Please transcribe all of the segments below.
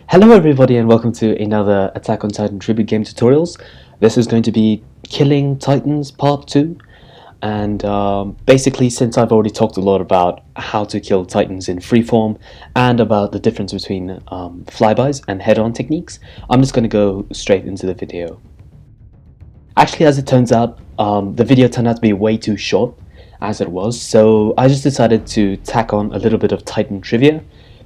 Hello everybody and welcome to another Attack on Titan tribute game tutorials. This is going to be Killing Titans Part 2, and basically, since I've already talked a lot about how to kill Titans in freeform and about the difference between flybys and head-on techniques, I'm just going to go straight into the video. Actually, as it turns out, the video turned out to be way too short as it was, so I just decided to tack on a little bit of Titan trivia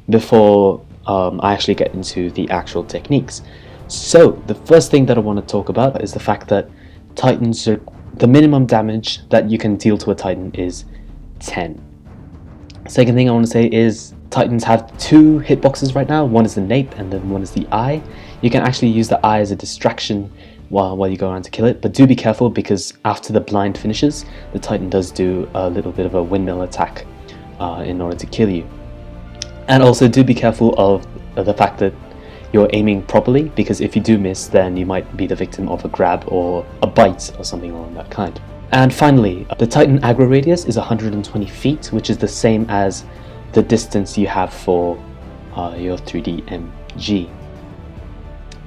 before I actually get into the actual techniques. So the first thing that I want to talk about is the fact that Titans are, the minimum damage that you can deal to a Titan is 10. Second thing I want to say is Titans have two hitboxes right now. One is the nape and then one is the eye. You can actually use the eye as a distraction while you go around to kill it, but do be careful because after the blind finishes, the Titan does do a little bit of a windmill attack in order to kill you. And also do be careful of the fact that you're aiming properly, because if you do miss, then you might be the victim of a grab or a bite or something along that kind. And finally, the Titan aggro radius is 120 feet, which is the same as the distance you have for your 3D MG.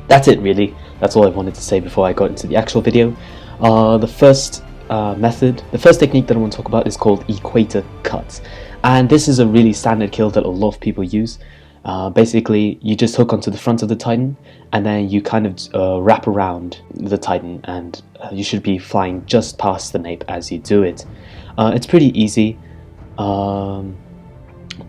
That's it really. That's all I wanted to say before I got into the actual video. The first technique that I want to talk about is called equator cut. And this is a really standard kill that a lot of people use. Basically, you just hook onto the front of the Titan and then you kind of wrap around the Titan, and you should be flying just past the nape as you do it. It's pretty easy.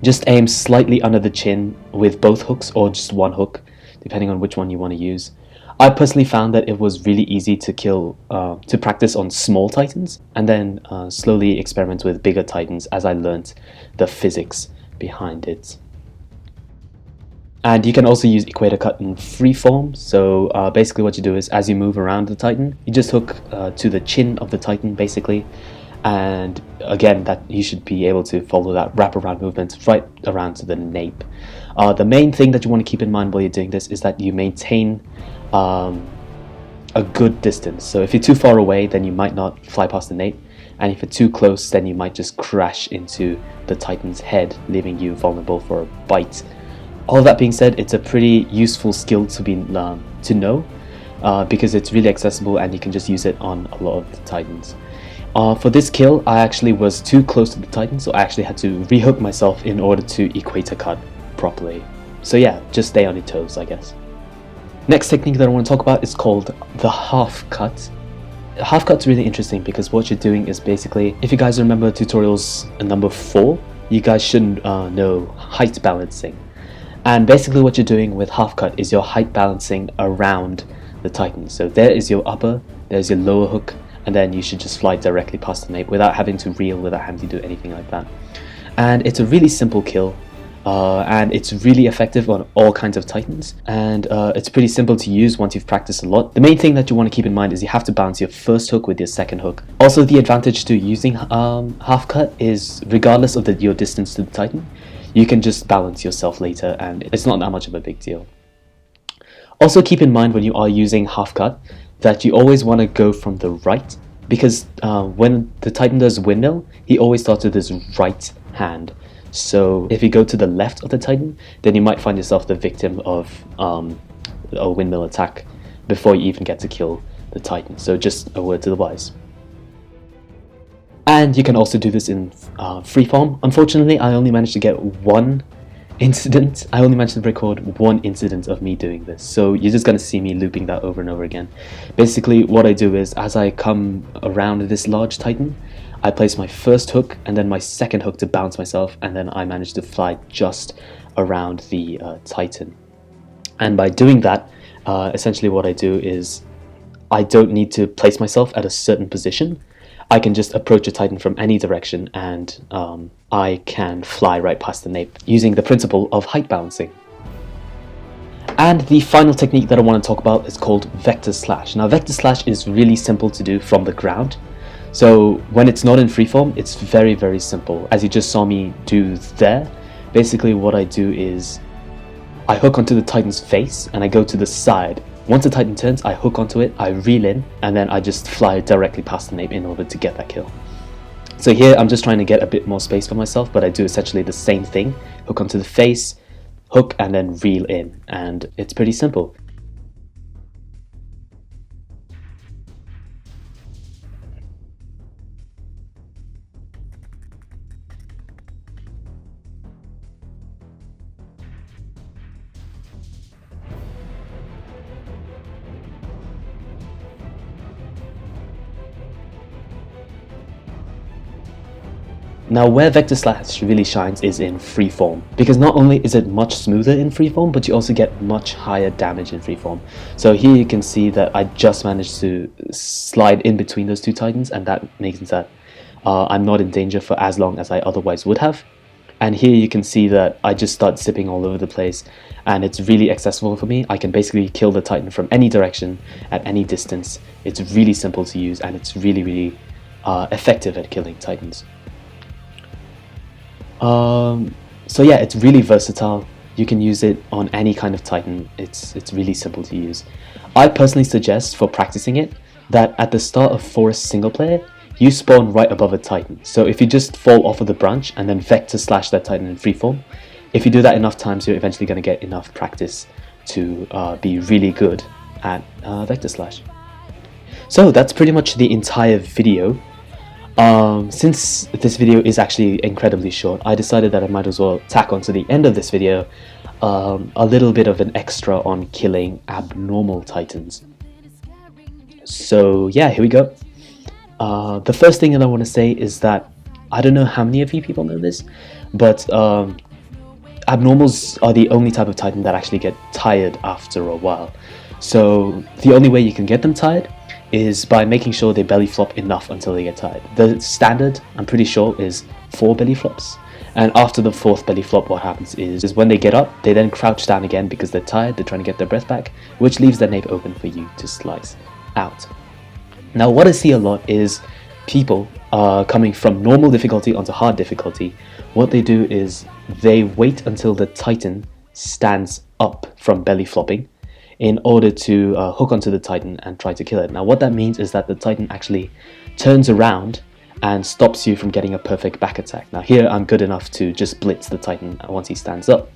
Just aim slightly under the chin with both hooks or just one hook, depending on which one you want to use. I personally found that it was really easy to kill, to practice on small Titans, and then slowly experiment with bigger Titans as I learnt the physics behind it. And you can also use equator cut in freeform. So basically what you do is, as you move around the Titan, you just hook to the chin of the Titan basically, and again that you should be able to follow that wraparound movement right around to the nape. The main thing that you want to keep in mind while you're doing this is that you maintain a good distance. So if you're too far away, then you might not fly past the nape, and if you're too close, then you might just crash into the Titan's head, leaving you vulnerable for a bite. All that being said, it's a pretty useful skill to know because it's really accessible and you can just use it on a lot of the Titans. For this kill, I actually was too close to the Titan, so I actually had to rehook myself in order to equator cut properly. So yeah, just stay on your toes, I guess. Next technique that I want to talk about is called the half cut. Half cut's really interesting because what you're doing is basically, if you guys remember tutorials number 4, you guys should know height balancing. And basically what you're doing with half cut is you're height balancing around the Titan. So there is your upper, there's your lower hook, and then you should just fly directly past the nape without having to reel, without having to do anything like that. And it's a really simple kill. And it's really effective on all kinds of Titans, and it's pretty simple to use once you've practiced a lot. The main thing that you want to keep in mind is you have to balance your first hook with your second hook. Also, the advantage to using half cut is, regardless of your distance to the Titan, you can just balance yourself later and it's not that much of a big deal. Also keep in mind when you are using half cut that you always want to go from the right, because when the Titan does windmill, he always starts with his right hand. So if you go to the left of the Titan, then you might find yourself the victim of a windmill attack before you even get to kill the Titan. So just a word to the wise. And you can also do this in freeform. Unfortunately, I only managed to get one incident. I only managed to record one incident of me doing this. So you're just going to see me looping that over and over again. Basically, what I do is, as I come around this large Titan, I place my first hook and then my second hook to bounce myself, and then I manage to fly just around the Titan. And by doing that, essentially what I do is I don't need to place myself at a certain position. I can just approach a Titan from any direction, and I can fly right past the nape using the principle of height balancing. And the final technique that I want to talk about is called vector slash. Now, vector slash is really simple to do from the ground. So when it's not in freeform, it's very, very simple. As you just saw me do there, basically what I do is I hook onto the Titan's face and I go to the side. Once the Titan turns, I hook onto it, I reel in, and then I just fly directly past the nape in order to get that kill. So here I'm just trying to get a bit more space for myself, but I do essentially the same thing. Hook onto the face, hook and then reel in, and it's pretty simple. Now where Vector Slash really shines is in freeform, because not only is it much smoother in freeform, but you also get much higher damage in freeform. So here you can see that I just managed to slide in between those two Titans, and that makes that I'm not in danger for as long as I otherwise would have. And here you can see that I just start zipping all over the place, and it's really accessible for me. I can basically kill the Titan from any direction, at any distance. It's really simple to use, and it's really effective at killing Titans. So yeah, it's really versatile. You can use it on any kind of Titan. It's really simple to use. I personally suggest for practicing it that at the start of Forest single player, you spawn right above a Titan. So if you just fall off of the branch and then Vector Slash that Titan in freeform, if you do that enough times, you're eventually going to get enough practice to be really good at Vector Slash. So that's pretty much the entire video. Since this video is actually incredibly short, I decided that I might as well tack on to the end of this video a little bit of an extra on killing abnormal Titans. So yeah, here we go. The first thing that I want to say is that I don't know how many of you people know this, but abnormals are the only type of Titan that actually get tired after a while. So the only way you can get them tired is by making sure they belly flop enough until they get tired. The standard, I'm pretty sure, is 4 belly flops. And after the 4th belly flop, what happens is when they get up, they then crouch down again because they're tired, they're trying to get their breath back, which leaves their nape open for you to slice out. Now what I see a lot is people coming from normal difficulty onto hard difficulty. What they do is they wait until the Titan stands up from belly flopping in order to hook onto the Titan and try to kill it. Now what that means is that the Titan actually turns around and stops you from getting a perfect back attack. Now here I'm good enough to just blitz the Titan once he stands up.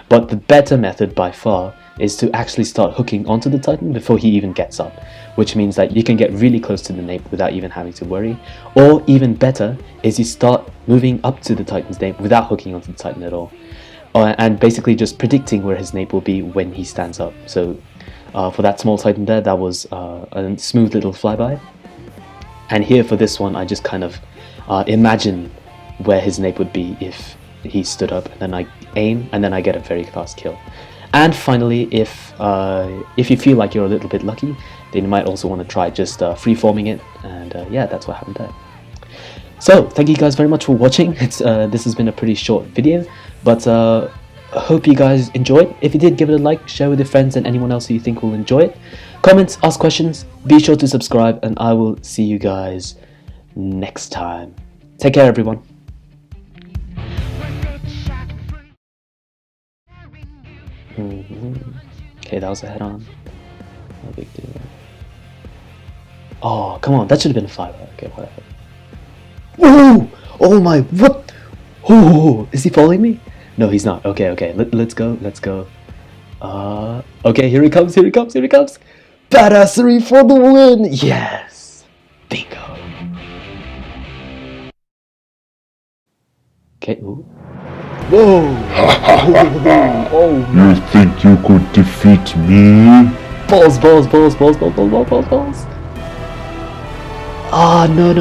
But the better method by far is to actually start hooking onto the Titan before he even gets up, which means that you can get really close to the nape without even having to worry. Or even better is you start moving up to the Titan's nape without hooking onto the Titan at all. And basically just predicting where his nape will be when he stands up. So for that small Titan there, that was a smooth little flyby. And here for this one, I just kind of imagine where his nape would be if he stood up, and then I aim, and then I get a very fast kill. And finally, if you feel like you're a little bit lucky, then you might also want to try just free-forming it, and yeah, that's what happened there. So, thank you guys very much for watching. This has been a pretty short video, but I hope you guys enjoyed. If you did, give it a like, share with your friends and anyone else who you think will enjoy it. Comment, ask questions, be sure to subscribe, and I will see you guys next time. Take care, everyone. Okay, that was a head-on. No big deal. Oh, come on, that should have been a 5. Okay, whatever. Whoa! Oh my, what? Oh, is he following me? No, he's not. Okay, let's go. Okay, here he comes. Badassery for the win! Yes! Bingo! Okay, ooh. Whoa! Oh, you think you could defeat me? Balls! Ah, no.